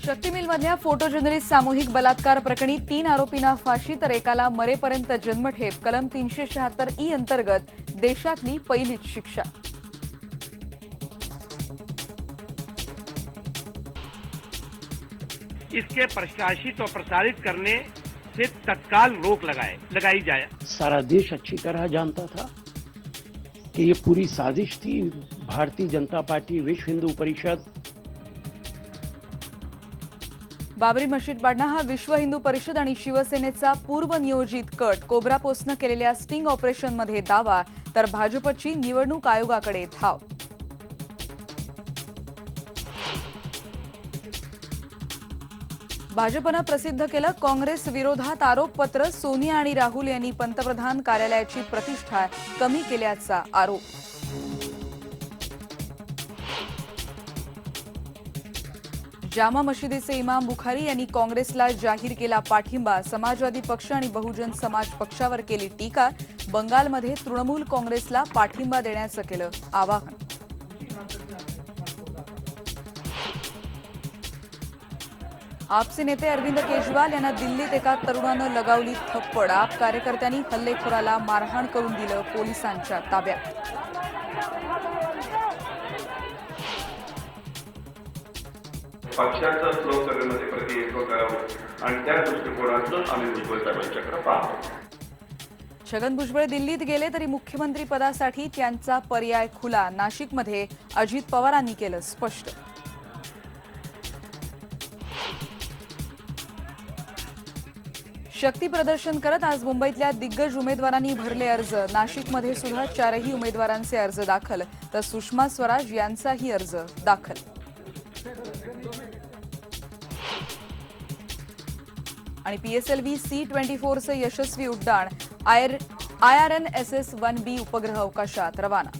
शक्ती मिलमधल्या photo journalist सामूहिक बलात्कार प्रकरणी 3 आरोपींना फाशी तर एकाला मरेपर्यंत जन्मठेप कलम 376 ई अंतर्गत देशातली पहिलीच शिक्षा। इसके प्रशासित और प्रसारित करने से तत्काल रोक लगाई जाए। सारा देश अच्छी तरह जानता था कि ये पूरी साजिश थी। भारतीय जनता पार्टी, विश्व हिंदू परिषद, बाबरी मशीद पाडणं हा विश्व हिंदू परिषद आणि शिवसेनेचा पूर्वनियोजित कट। कोब्रा पोस्टनं केलेल्या स्टिंग ऑपरेशनमध्ये दावा तर भाजपची निवडणूक आयोगाकडे धाव। भाजपनं प्रसिद्ध केलं काँग्रेस विरोधात आरोपपत्र। सोनिया आणि राहुल यांनी पंतप्रधान कार्यालयाची प्रतिष्ठा कमी केल्याचा आरोप। जामा मशिदीचे इमाम बुखारी यांनी काँग्रेसला जाहीर केला पाठिंबा। समाजवादी पक्ष आणि बहुजन समाज पक्षावर केली टीका। बंगालमध्ये तृणमूल काँग्रेसला पाठिंबा देण्याचं केलं आवाहन। आपचे नेते अरविंद केजरीवाल यांना दिल्लीत एका तरुणानं लगावली थप्पड। आप कार्यकर्त्यांनी हल्लेखोराला मारहाण करून दिलं पोलिसांच्या ताब्यात। पक्षाचं स्लो करण्यामध्ये प्रतिनिधित्व करावं आणि त्या दृष्टिकोनातून आम्ही भुजबळ साहेबांच्याकडे पाहतो। छगन भुजबळ दिल्लीत गेले तरी मुख्यमंत्री पदासाठी त्यांचा पर्याय खुला। नाशिकमध्ये अजित पवारांनी केलं स्पष्ट। शक्ती प्रदर्शन करत आज मुंबईतल्या दिग्गज उमेदवारांनी भरले अर्ज। नाशिकमध्ये सुद्धा 4ही उमेदवारांचे अर्ज दाखल तर सुषमा स्वराज यांचाही अर्ज दाखल। आणि PSLV C-24चे यशस्वी उड्डाण। IRNSS-1B उपग्रह अवकाशात रवाना।